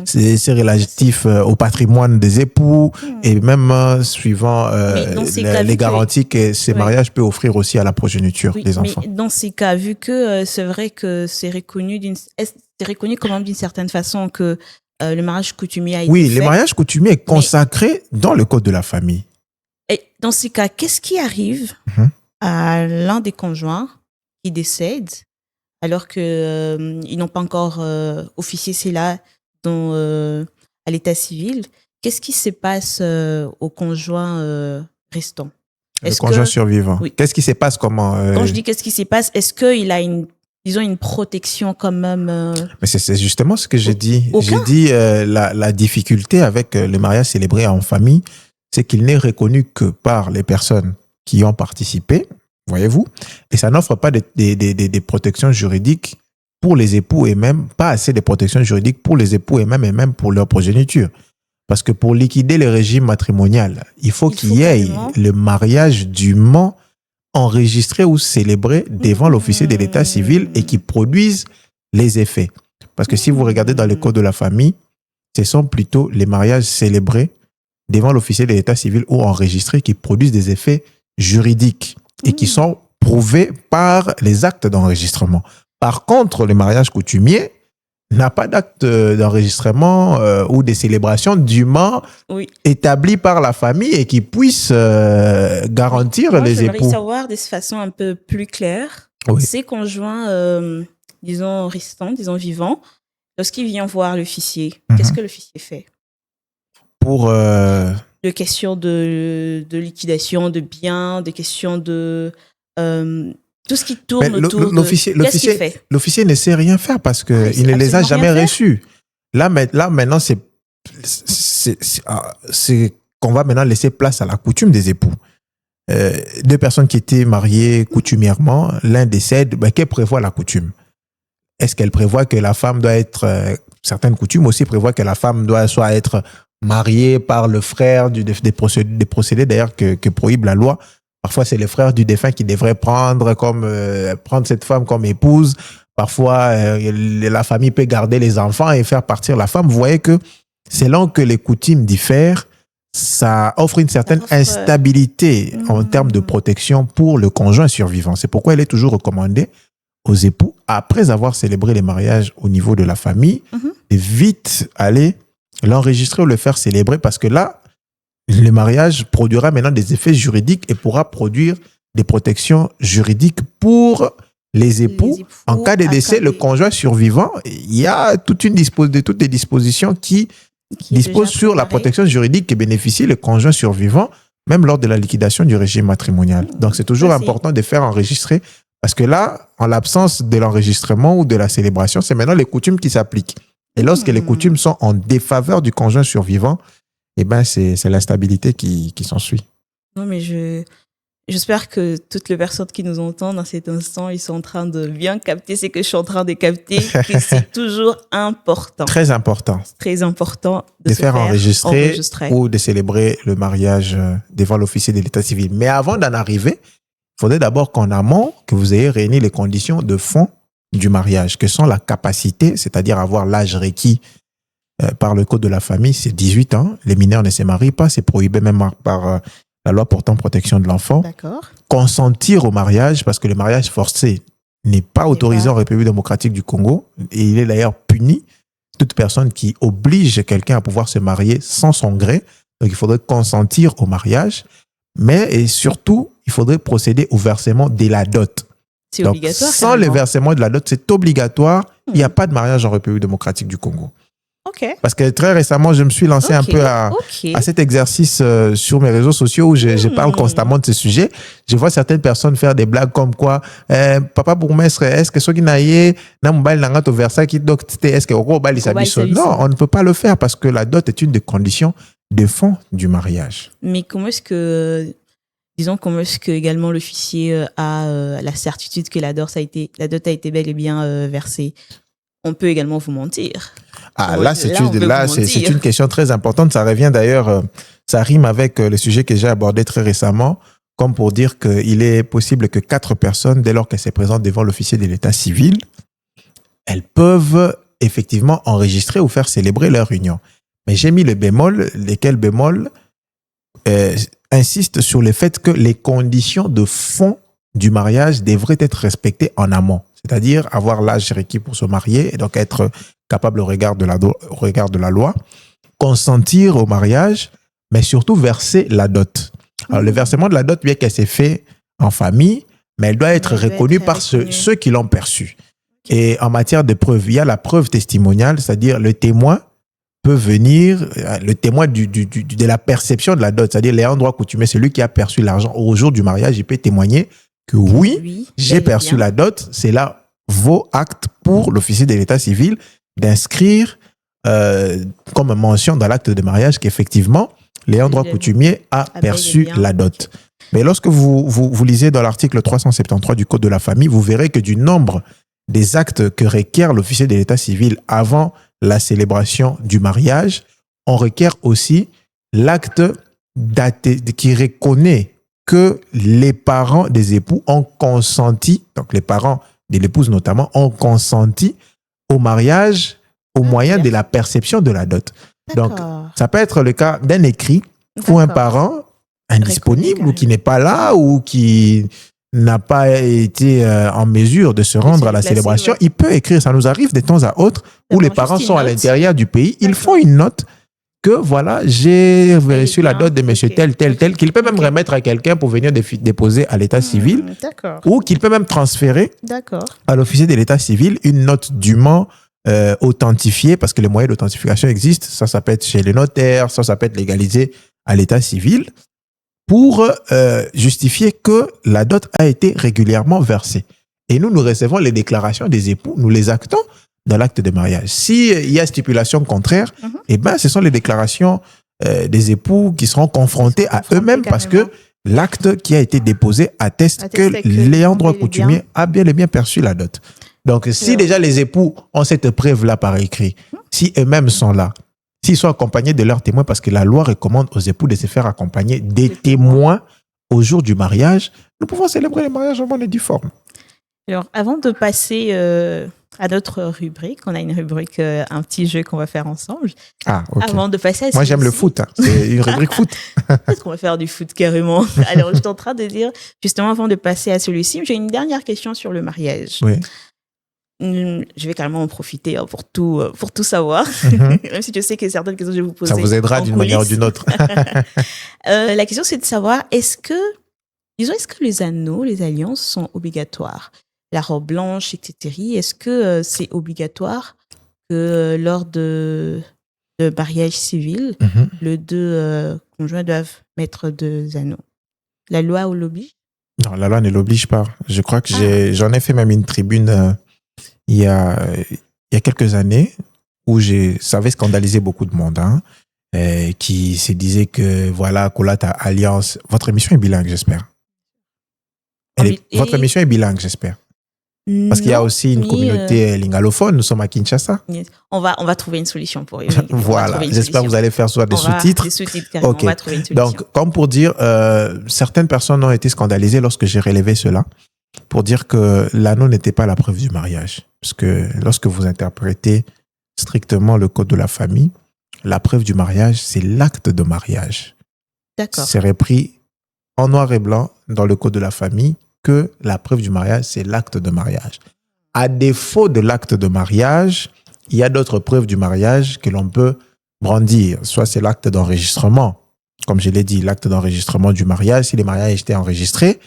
c'est relatif au patrimoine des époux et même suivant les garanties que ces mariages peuvent offrir aussi à la progéniture des enfants. Mais dans ces cas, vu que c'est vrai que c'est reconnu quand même d'une certaine façon que le mariage coutumier a été fait. Le mariage coutumier est consacré dans le Code de la famille. Et dans ces cas, qu'est-ce qui arrive à l'un des conjoints qui décède alors qu'ils n'ont pas encore officié cela à l'état civil? Qu'est-ce qui se passe au conjoint restant? Le conjoint survivant. Oui. Qu'est-ce qui se passe? Comment Quand je dis qu'est-ce qui se passe, est-ce qu'il a une disons, une protection quand même. Mais c'est justement ce que j'ai dit. Aucun. J'ai dit la difficulté avec le mariage célébré en famille, c'est qu'il n'est reconnu que par les personnes qui y ont participé, voyez-vous, et ça n'offre pas des protections juridiques pour les époux et même pas assez de protections juridiques pour les époux et même pour leur progéniture. Parce que pour liquider le régime matrimonial, il faut qu'il y ait le mariage dûment enregistré ou célébré devant l'officier de l'état civil et qui produise les effets. Parce que si vous regardez dans le code de la famille, ce sont plutôt les mariages célébrés devant l'officier de l'état civil ou enregistrés qui produisent des effets juridiques et qui sont prouvés par les actes d'enregistrement. Par contre, le mariage coutumier n'a pas d'acte d'enregistrement ou de célébration dûment établi par la famille et qui puisse garantir les époux. J'aimerais savoir de façon un peu plus claire, ces conjoints, disons restants, disons vivants, lorsqu'il vient voir l'officier, qu'est-ce que l'officier fait? Pour des questions de liquidation de biens, des questions de tout ce qui tourne autour l'officier ne sait rien faire parce qu'il ne les a jamais reçus. Là maintenant, c'est qu'on va maintenant laisser place à la coutume des époux. Deux personnes qui étaient mariées coutumièrement, l'un décède, qu'elle prévoit la coutume? Est-ce qu'elle prévoit que la femme doit être... certaines coutumes aussi prévoient que la femme doit soit être mariée par le frère des procédés d'ailleurs que prohibe la loi. Parfois, c'est le frère du défunt qui devrait prendre cette femme comme épouse. Parfois, la famille peut garder les enfants et faire partir la femme. Vous voyez que selon que les coutumes diffèrent, ça offre une certaine instabilité en termes de protection pour le conjoint survivant. C'est pourquoi il est toujours recommandé aux époux, après avoir célébré les mariages au niveau de la famille, de vite aller l'enregistrer ou le faire célébrer parce que là, le mariage produira maintenant des effets juridiques et pourra produire des protections juridiques pour les époux. En cas de décès, le conjoint survivant, il y a toutes les dispositions qui disposent sur la protection juridique que bénéficie le conjoint survivant, même lors de la liquidation du régime matrimonial. Donc, c'est toujours important de faire enregistrer parce que là, en l'absence de l'enregistrement ou de la célébration, c'est maintenant les coutumes qui s'appliquent. Et lorsque les coutumes sont en défaveur du conjoint survivant, eh ben c'est l'instabilité qui s'ensuit. Non, mais j'espère que toutes les personnes qui nous entendent dans cet instant, ils sont en train de bien capter ce que je suis en train de capter, que c'est toujours important. Très important. Très important de faire enregistrer ou de célébrer le mariage devant l'officier de l'état civil. Mais avant d'en arriver, il faudrait d'abord qu'en amont, que vous ayez réuni les conditions de fond du mariage, que sont la capacité, c'est-à-dire avoir l'âge requis par le code de la famille, c'est 18 ans. Les mineurs ne se marient pas, c'est prohibé même par la loi portant protection de l'enfant. D'accord. Consentir au mariage, parce que le mariage forcé n'est pas autorisé en République démocratique du Congo, et il est d'ailleurs puni. Toute personne qui oblige quelqu'un à pouvoir se marier sans son gré, donc il faudrait consentir au mariage, mais et surtout, il faudrait procéder au versement de la dot. C'est obligatoire. Sans le versement de la dot, c'est obligatoire. Il n'y a pas de mariage en République démocratique du Congo. Okay. Parce que très récemment, je me suis lancé un peu à cet exercice sur mes réseaux sociaux où je parle constamment de ce sujet. Je vois certaines personnes faire des blagues comme quoi papa bourgmestre, est-ce que ce qui n'a na mobile n'a pas versé qui donc est-ce que non, on ne peut pas le faire parce que la dot est une des conditions de fond du mariage. Mais comment est-ce que également l'officier a la certitude que la dot a été bel et bien versée? On peut également vous mentir. Là, c'est une question très importante. Ça revient d'ailleurs, ça rime avec le sujet que j'ai abordé très récemment, comme pour dire qu'il est possible que 4 personnes, dès lors qu'elles se présentent devant l'officier de l'état civil, elles peuvent effectivement enregistrer ou faire célébrer leur union. Mais j'ai mis le bémol, lesquels bémols insistent sur le fait que les conditions de fond du mariage devraient être respectées en amont. C'est-à-dire avoir l'âge requis pour se marier et donc être capable au regard de la loi, consentir au mariage, mais surtout verser la dot. Alors, le versement de la dot, bien qu'elle s'est fait en famille, mais elle doit être reconnue par ceux qui l'ont perçue. Et en matière de preuve, il y a la preuve testimoniale, c'est-à-dire le témoin peut venir, le témoin de la perception de la dot, c'est-à-dire l'ayant droit coutumier, celui qui a perçu l'argent au jour du mariage, il peut témoigner que oui, j'ai perçu la dot, c'est là vos actes pour l'officier de l'état civil d'inscrire comme mention dans l'acte de mariage qu'effectivement, l'ayant droit coutumier a perçu la dot. Mais lorsque vous lisez dans l'article 373 du Code de la famille, vous verrez que du nombre des actes que requiert l'officier de l'état civil avant la célébration du mariage, on requiert aussi l'acte qui reconnaît que les parents des époux ont consenti, donc les parents de l'épouse notamment, ont consenti au mariage au moyen de la perception de la dot. Donc, ça peut être le cas d'un écrit où un parent indisponible ou qui n'est pas là ou qui n'a pas été en mesure de se rendre à la célébration, il peut écrire. Ça nous arrive de temps à autre où les parents sont à l'intérieur du pays. Ils font une note que voilà, j'ai reçu la dot de monsieur tel, qu'il peut même remettre à quelqu'un pour venir déposer à l'état civil ou qu'il peut même transférer à l'officier de l'état civil une note dûment authentifiée, parce que les moyens d'authentification existent. Ça peut être chez les notaires, ça peut être légalisé à l'état civil pour justifier que la dot a été régulièrement versée. Et nous recevons les déclarations des époux, nous les actons dans l'acte de mariage. S'il y a stipulation contraire, eh ben, ce sont les déclarations des époux qui seront confrontés à eux-mêmes parce que l'acte qui a été déposé atteste que l'ayant droit coutumier a bien et bien perçu la dot. Donc, si déjà les époux ont cette preuve-là par écrit, si eux-mêmes sont là, s'ils sont accompagnés de leurs témoins, parce que la loi recommande aux époux de se faire accompagner des témoins au jour du mariage, nous pouvons célébrer le mariage en bonne et due forme. Alors, avant de passer à notre rubrique, on a une rubrique, un petit jeu qu'on va faire ensemble. Ah, ok. Avant de passer à moi, j'aime le foot. Hein. C'est une rubrique foot. Peut-être qu'on va faire du foot carrément. Alors, je suis en train de dire, justement, avant de passer à celui-ci, j'ai une dernière question sur le mariage. Oui. Je vais carrément en profiter pour tout savoir, même si je sais que certaines questions que je vais vous poser. Ça vous aidera d'une manière ou d'une autre. La question, c'est de savoir, est-ce que les anneaux, les alliances sont obligatoires? La robe blanche, etc. Est-ce que c'est obligatoire que lors de mariage civil, les deux conjoints doivent mettre 2 anneaux? La loi l'oblige? Non, la loi ne l'oblige pas. Je crois que j'en ai fait même une tribune il y a quelques années où ça avait scandalisé beaucoup de monde, hein, qui se disait que voilà, Kolata Alliance. Votre émission est bilingue, j'espère. Votre émission est bilingue, j'espère. Parce qu'il y a aussi une communauté lingalophone. Nous sommes à Kinshasa. On va trouver une solution pour eux. Voilà. J'espère que vous allez faire soit des sous-titres. Des sous-titres, carrément. Okay. On va trouver une solution. Donc, comme pour dire, certaines personnes ont été scandalisées lorsque j'ai relevé cela, pour dire que l'anneau n'était pas la preuve du mariage. Parce que lorsque vous interprétez strictement le code de la famille, la preuve du mariage, c'est l'acte de mariage. D'accord. C'est repris en noir et blanc dans le code de la famille que la preuve du mariage, c'est l'acte de mariage. À défaut de l'acte de mariage, il y a d'autres preuves du mariage que l'on peut brandir. Soit c'est l'acte d'enregistrement. Comme je l'ai dit, l'acte d'enregistrement du mariage, si les mariages étaient enregistrés.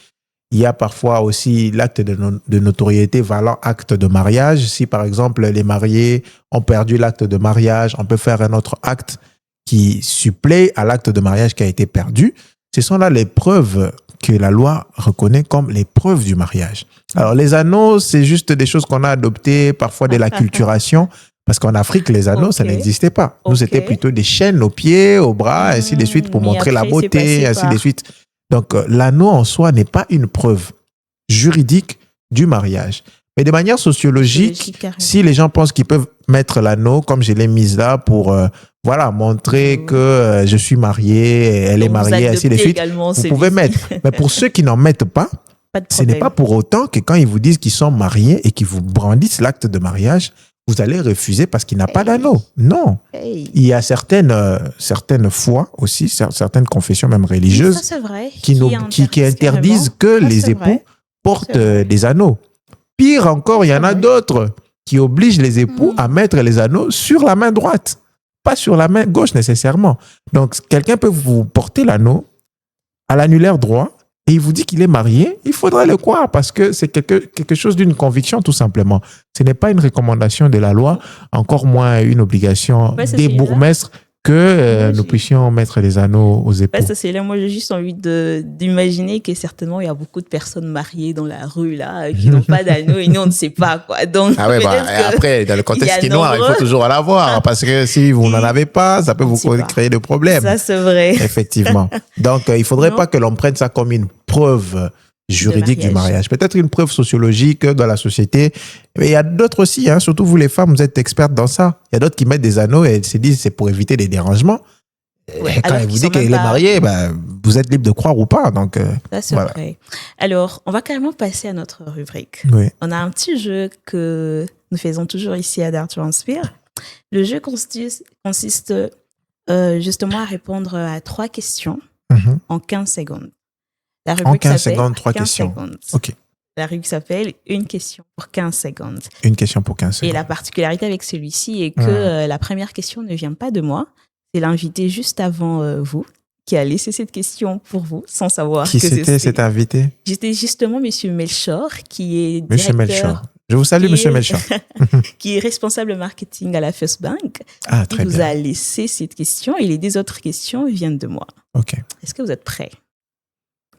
Il y a parfois aussi l'acte de notoriété valant acte de mariage. Si par exemple les mariés ont perdu l'acte de mariage, on peut faire un autre acte qui supplée à l'acte de mariage qui a été perdu. Ce sont là les preuves que la loi reconnaît comme les preuves du mariage. Alors les anneaux, c'est juste des choses qu'on a adoptées, parfois de l'acculturation, parce qu'en Afrique, les anneaux, ça n'existait pas. Nous, c'était plutôt des chaînes aux pieds, aux bras, ainsi de suite, pour montrer la beauté, ainsi de suite. Donc, l'anneau en soi n'est pas une preuve juridique du mariage. Mais de manière sociologique, si les gens pensent qu'ils peuvent mettre l'anneau, comme je l'ai mise là, pour montrer que je suis marié, elle est mariée, ainsi de suite, vous pouvez mettre. Mais pour ceux qui n'en mettent pas, ce n'est pas pour autant que quand ils vous disent qu'ils sont mariés et qu'ils vous brandissent l'acte de mariage, vous allez refuser parce qu'il n'a pas d'anneau. Non. Il y a certaines foi aussi, certaines confessions même religieuses qui interdisent que les époux portent des anneaux. Pire encore, il y en a d'autres qui obligent les époux à mettre les anneaux sur la main droite, pas sur la main gauche nécessairement. Donc, quelqu'un peut vous porter l'anneau à l'annulaire droit et il vous dit qu'il est marié, il faudra le croire parce que c'est quelque chose d'une conviction tout simplement. Ce n'est pas une recommandation de la loi, encore moins une obligation des bourgmestres que nous puissions mettre les anneaux aux époux. Ça, c'est là, moi, j'ai juste envie d'imaginer que certainement, il y a beaucoup de personnes mariées dans la rue, là, qui n'ont pas d'anneaux et nous, on ne sait pas, quoi. Donc, après, dans le contexte chinois, il faut toujours en avoir parce que si vous n'en avez pas, ça peut vous créer des problèmes. Ça, c'est vrai. Effectivement. Donc, il ne faudrait pas que l'on prenne ça comme une preuve juridique du mariage. Peut-être une preuve sociologique dans la société. Mais il y a d'autres aussi, hein, surtout vous les femmes, vous êtes expertes dans ça. Il y a d'autres qui mettent des anneaux et se disent c'est pour éviter des dérangements. Et quand elle vous dit qu'elle est mariée, vous êtes libre de croire ou pas. Donc, ça, c'est vrai. Alors, on va carrément passer à notre rubrique. Oui. On a un petit jeu que nous faisons toujours ici à Dare to Inspire. Le jeu consiste justement à répondre à 3 questions en 15 secondes. La rubrique en 15 secondes, 3 questions. OK. La rubrique s'appelle Une question pour 15 secondes. Une question pour 15 secondes. Et la particularité avec celui-ci est que la première question ne vient pas de moi. C'est l'invité juste avant vous qui a laissé cette question pour vous sans savoir qui c'était cet invité? C'était justement Monsieur Melchor qui est directeur. Monsieur Melchor. Je vous salue, Monsieur Melchor. Qui est responsable marketing à la First Bank. Ah, très bien. Il vous a laissé cette question et les 2 autres questions viennent de moi. OK. Est-ce que vous êtes prêts?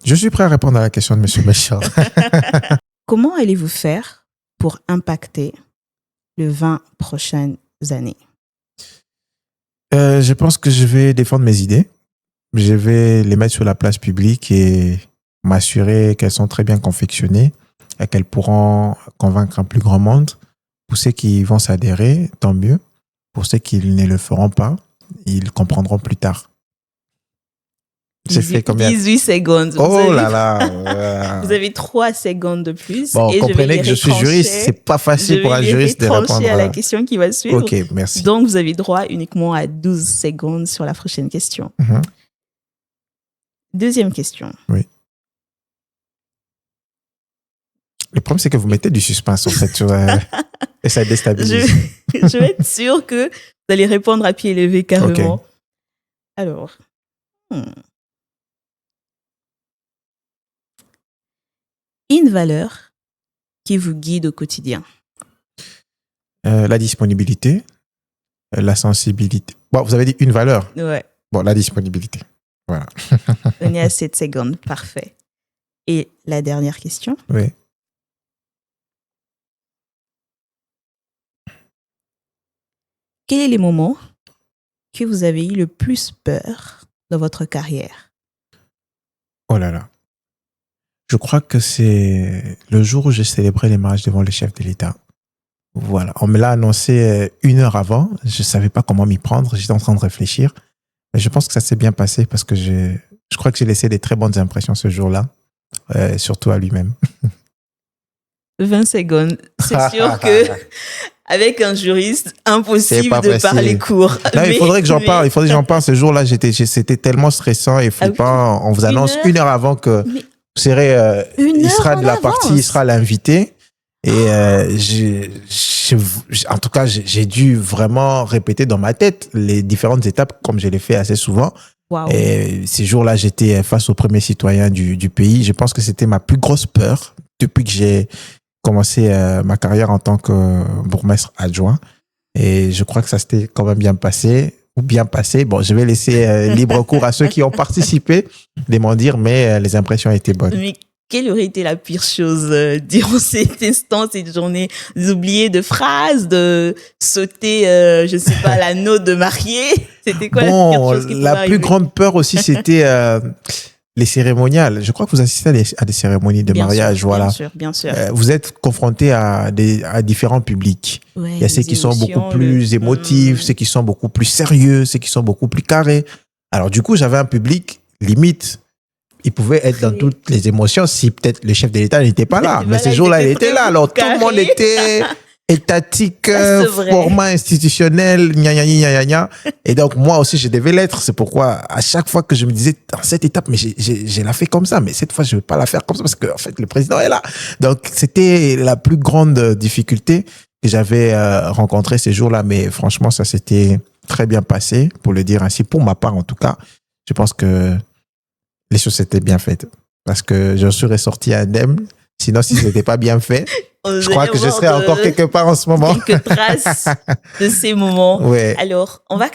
Je suis prêt à répondre à la question de Monsieur Melchor. Comment allez-vous faire pour impacter les 20 prochaines années? Je pense que je vais défendre mes idées. Je vais les mettre sur la place publique et m'assurer qu'elles sont très bien confectionnées et qu'elles pourront convaincre un plus grand monde. Pour ceux qui vont s'adhérer, tant mieux. Pour ceux qui ne le feront pas, ils comprendront plus tard. J'ai fait combien? 18 secondes. Oh là là. Vous avez 3 secondes de plus. Bon, comprenez que je suis juriste, c'est pas facile pour un juriste de répondre à la question qui va suivre. Ok, merci. Donc, vous avez droit uniquement à 12 secondes sur la prochaine question. Deuxième question. Oui. Le problème, c'est que vous mettez du suspense, en fait, et ça déstabilise. Je vais être sûre que vous allez répondre à pied levé carrément. Okay. Alors. Une valeur qui vous guide au quotidien? La disponibilité, la sensibilité. Bon, vous avez dit une valeur? Ouais. Bon, la disponibilité. Voilà. On est à 7 secondes, parfait. Et la dernière question? Oui. Quels sont les moments que vous avez eu le plus peur dans votre carrière? Oh là là. Je crois que c'est le jour où j'ai célébré les mariages devant le chef de l'État. Voilà. On me l'a annoncé 1 heure avant. Je ne savais pas comment m'y prendre. J'étais en train de réfléchir. Mais je pense que ça s'est bien passé parce que je crois que j'ai laissé des très bonnes impressions ce jour-là, surtout à lui-même. 20 secondes. C'est sûr que avec un juriste, impossible de parler court. Non, il faudrait que j'en parle. Il faudrait que j'en parle. Ce jour-là, c'était tellement stressant et flippant. On vous annonce 1 heure avant que il sera de la partie, il sera l'invité. Et en tout cas, j'ai dû vraiment répéter dans ma tête les différentes étapes comme je l'ai fait assez souvent. Wow. Et ces jours-là, j'étais face aux premiers citoyens du pays. Je pense que c'était ma plus grosse peur depuis que j'ai commencé ma carrière en tant que bourgmestre adjoint. Et je crois que ça s'était quand même bien passé. Bon, je vais laisser libre cours à ceux qui ont participé de m'en dire, mais les impressions étaient bonnes. Mais quelle aurait été la pire chose durant cet instant, cette journée? D'oublier de phrases, de sauter, je sais pas, l'anneau de mariée? C'était quoi la pire chose qui pouvait arriver? La plus grande peur aussi, c'était les cérémoniales. Je crois que vous assistez à des cérémonies de mariage. Sûr, voilà. Bien sûr. Vous êtes confronté à différents publics. Ouais, il y a ceux qui sont beaucoup plus émotifs, ceux qui sont beaucoup plus sérieux, ceux qui sont beaucoup plus carrés. Alors du coup, j'avais un public limite. Il pouvait être dans toutes les émotions si peut-être le chef de l'État n'était pas là. Mais ce jour-là, il était là. Alors tout le monde était étatique, format institutionnel, gna gna gna gna. Et donc moi aussi, je devais l'être. C'est pourquoi à chaque fois que je me disais, dans cette étape, mais j'ai la fait comme ça, mais cette fois, je ne vais pas la faire comme ça parce que en fait, le président est là. Donc c'était la plus grande difficulté que j'avais rencontrée ces jours-là. Mais franchement, ça s'était très bien passé, pour le dire ainsi. Pour ma part, en tout cas, je pense que les choses s'étaient bien faites parce que je suis ressorti indemne. Sinon, si ce n'était pas bien fait, je crois que je serais encore quelque part en ce moment. Quelques traces de ces moments. Ouais. Alors, on va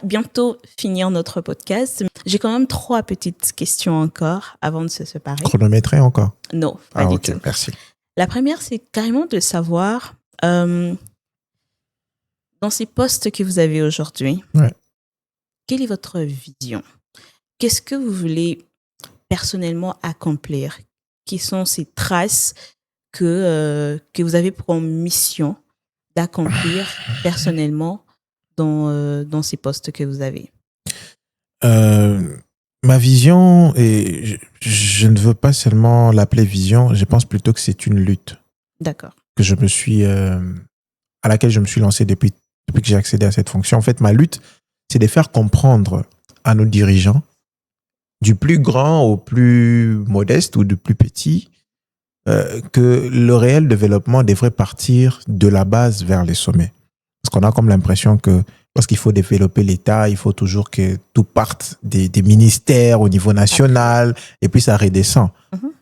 bientôt finir notre podcast. J'ai quand même 3 petites questions encore avant de se séparer. Chronométré encore? Non, pas du tout. Merci. La première, c'est carrément de savoir, dans ces postes que vous avez aujourd'hui, quelle est votre vision? Qu'est-ce que vous voulez personnellement accomplir? Quelles sont ces traces que vous avez pour mission d'accomplir personnellement dans ces postes que vous avez? Ma vision, et je ne veux pas seulement l'appeler vision, je pense plutôt que c'est une lutte. D'accord. Que je me suis, à laquelle je me suis lancé depuis que j'ai accédé à cette fonction. En fait, ma lutte, c'est de faire comprendre à nos dirigeants, du plus grand au plus modeste ou du plus petit, que le réel développement devrait partir de la base vers les sommets. Parce qu'on a comme l'impression que lorsqu'il faut développer l'État, il faut toujours que tout parte des ministères au niveau national et puis ça redescend.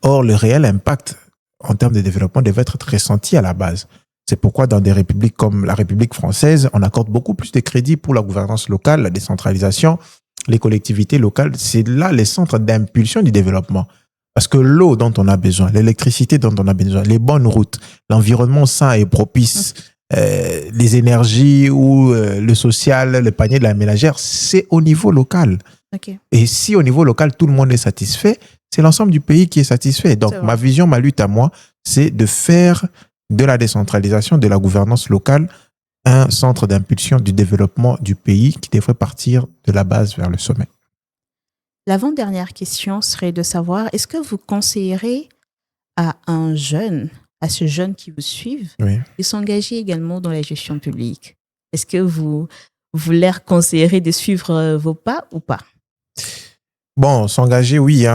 Or, le réel impact en termes de développement devrait être ressenti à la base. C'est pourquoi dans des républiques comme la République française, on accorde beaucoup plus de crédit pour la gouvernance locale, la décentralisation, les collectivités locales. C'est là les centres d'impulsion du développement. Parce que l'eau dont on a besoin, l'électricité dont on a besoin, les bonnes routes, l'environnement sain et propice, les énergies ou le social, le panier de la ménagère, c'est au niveau local. Okay. Et si au niveau local, tout le monde est satisfait, c'est l'ensemble du pays qui est satisfait. Donc, ma vision, ma lutte à moi, c'est de faire de la décentralisation, de la gouvernance locale, un centre d'impulsion du développement du pays qui devrait partir de la base vers le sommet. L'avant-dernière question serait de savoir, est-ce que vous conseillerez à ce jeune qui vous suivent, de s'engager également dans la gestion publique? Est-ce que vous leur conseillerez de suivre vos pas ou pas? Bon, s'engager, oui,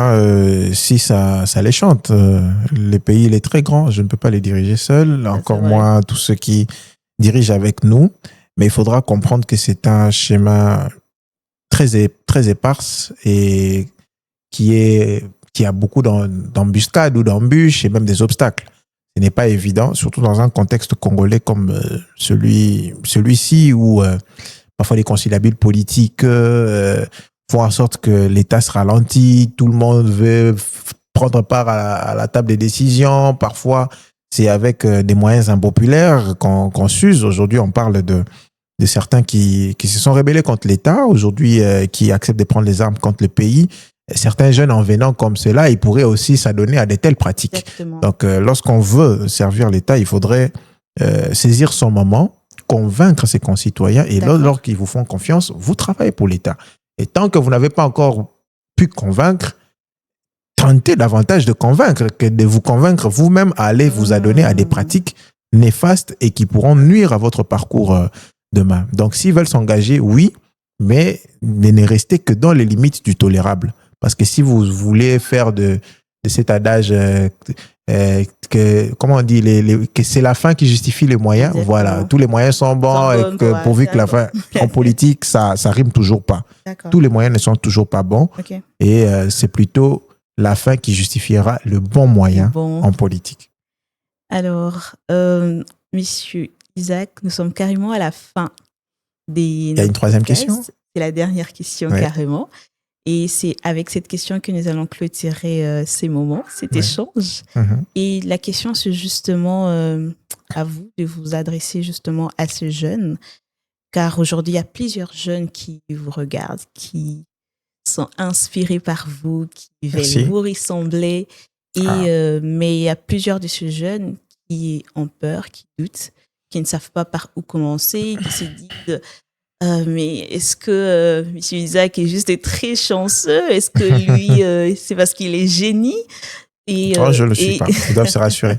si ça les chante. Le pays, il est très grand, je ne peux pas les diriger seul, encore moins tous ceux qui dirigent avec nous, mais il faudra comprendre que c'est un schéma très éparse et qui a beaucoup d'embuscades ou d'embûches et même des obstacles. Ce n'est pas évident, surtout dans un contexte congolais comme celui-ci où parfois les conciliabules politiques font en sorte que l'État se ralentit, tout le monde veut prendre part à la table des décisions. Parfois, c'est avec des moyens impopulaires qu'on s'use. Aujourd'hui, on parle de certains qui se sont rebellés contre l'État, aujourd'hui qui acceptent de prendre les armes contre le pays. Certains jeunes en venant comme cela, ils pourraient aussi s'adonner à de telles pratiques. Exactement. Donc, lorsqu'on veut servir l'État, il faudrait saisir son moment, convaincre ses concitoyens et lorsqu'ils vous font confiance, vous travaillez pour l'État. Et tant que vous n'avez pas encore pu convaincre, tentez davantage de convaincre que de vous convaincre vous-même à aller vous adonner à des pratiques néfastes et qui pourront nuire à votre parcours demain. Donc, s'ils veulent s'engager, oui, mais ne restez que dans les limites du tolérable. Parce que si vous voulez faire de cet adage comment on dit, que c'est la fin qui justifie les moyens, voilà, tous les moyens sont bons et que pourvu que la fin en politique, ça rime toujours pas. Tous les moyens ne sont toujours pas bons et c'est plutôt la fin qui justifiera le bon moyen en politique. Alors, monsieur Isaac, nous sommes carrément à la fin des... Il y a une troisième question? C'est la dernière question carrément. Et c'est avec cette question que nous allons clôturer ces moments, cet échange. Et la question, c'est justement à vous de vous adresser justement à ce jeune, car aujourd'hui, il y a plusieurs jeunes qui vous regardent, qui sont inspirés par vous, qui veulent vous ressembler. Mais il y a plusieurs de ces jeunes qui ont peur, qui doutent, qui ne savent pas par où commencer, qui se disent... mais est-ce que M. Isaac est juste très chanceux? Est-ce que lui, c'est parce qu'il est génie? Je ne le suis pas. Ils doivent se rassurer.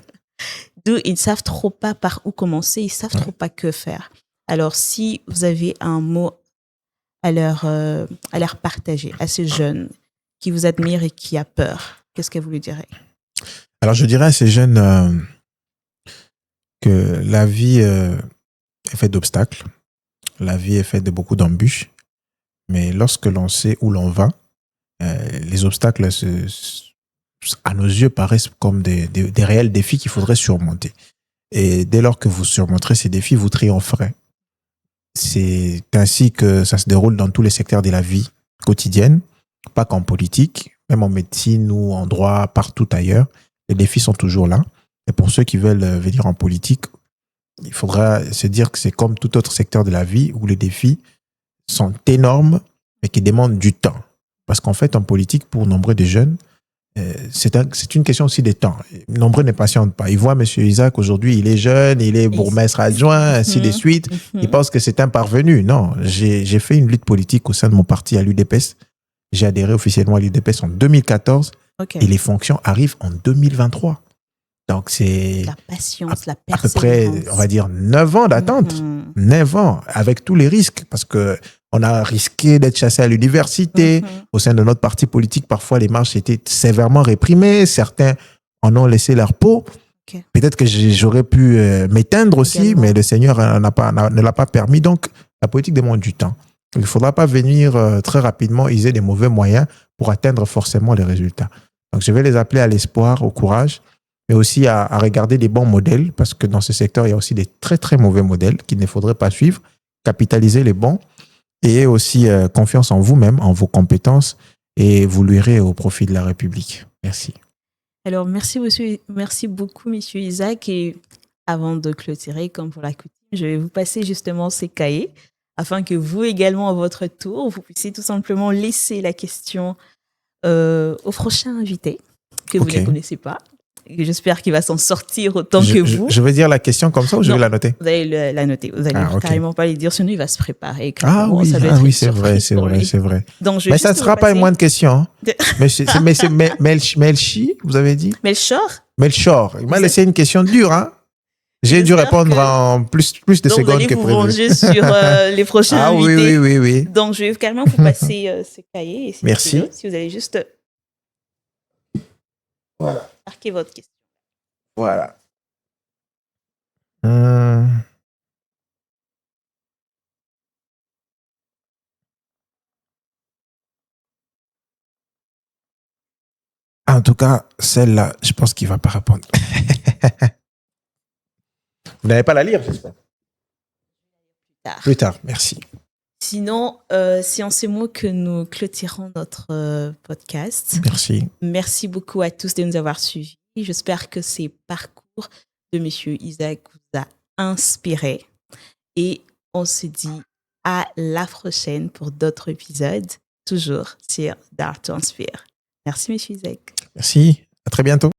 D'où ils ne savent trop pas par où commencer, ils ne savent trop pas que faire. Alors, si vous avez un mot à leur partager, à ces jeunes qui vous admirent et qui a peur, qu'est-ce que vous lui direz? Alors, je dirais à ces jeunes que la vie est faite d'obstacles. La vie est faite de beaucoup d'embûches, mais lorsque l'on sait où l'on va, les obstacles à nos yeux, paraissent comme des réels défis qu'il faudrait surmonter. Et dès lors que vous surmonterez ces défis, vous triompherez. C'est ainsi que ça se déroule dans tous les secteurs de la vie quotidienne, pas qu'en politique, même en médecine ou en droit, partout ailleurs. Les défis sont toujours là. Et pour ceux qui veulent venir en politique, il faudra se dire que c'est comme tout autre secteur de la vie où les défis sont énormes et qui demandent du temps. Parce qu'en fait, en politique, pour nombreux de jeunes, c'est une question aussi de temps. Nombreux ne patientent pas. Ils voient M. Isaac aujourd'hui, il est jeune, il est bourgmestre adjoint, ainsi de suite. Ils pensent que c'est un parvenu. Non, j'ai fait une lutte politique au sein de mon parti à l'UDPS. J'ai adhéré officiellement à l'UDPS en 2014 et les fonctions arrivent en 2023. Donc, c'est la patience, la à peu près, on va dire, 9 ans d'attente. 9 ans, avec tous les risques. Parce qu'on a risqué d'être chassé à l'université. Au sein de notre parti politique, parfois, les marches étaient sévèrement réprimées. Certains en ont laissé leur peau. Peut-être que j'aurais pu m'éteindre aussi, mais le Seigneur ne l'a pas permis. Donc, la politique demande du temps. Il ne faudra pas venir très rapidement user des mauvais moyens pour atteindre forcément les résultats. Donc, je vais les appeler à l'espoir, au courage, mais aussi à regarder des bons modèles, parce que dans ce secteur, il y a aussi des très, très mauvais modèles qu'il ne faudrait pas suivre. Capitaliser les bons et aussi confiance en vous-même, en vos compétences, et vous luirez au profit de la République. Merci. Alors, merci beaucoup, monsieur Isaac. Et avant de clôturer, comme pour la coutume, je vais vous passer justement ces cahiers afin que vous également, à votre tour, vous puissiez tout simplement laisser la question au prochain invité que vous ne connaissez pas. J'espère qu'il va s'en sortir autant que vous. Je vais dire la question comme ça ou je vais la noter? Vous allez la noter. Vous allez carrément pas les dire, sinon il va se préparer. Oui, c'est vrai. Donc, mais ça ne sera pas une moindre question. Mais Melchi, vous avez dit? Melchor. Il m'a laissé une question dure, hein? J'ai dû répondre en plus de secondes que prévu. Vous allez vous ranger sur les prochains invités. Oui. Donc, je vais carrément vous passer ce cahier. Et merci. Si vous allez juste marquer votre question. Voilà. En tout cas, celle-là, je pense qu'il ne va pas répondre. Vous n'allez pas la lire, j'espère. Plus tard, merci. Sinon, c'est en ces mots que nous clôturons notre podcast. Merci. Merci beaucoup à tous de nous avoir suivis. J'espère que ces parcours de M. Isaac vous a inspiré. Et on se dit à la prochaine pour d'autres épisodes, toujours sur Dare to Inspire. Merci, M. Isaac. Merci. À très bientôt.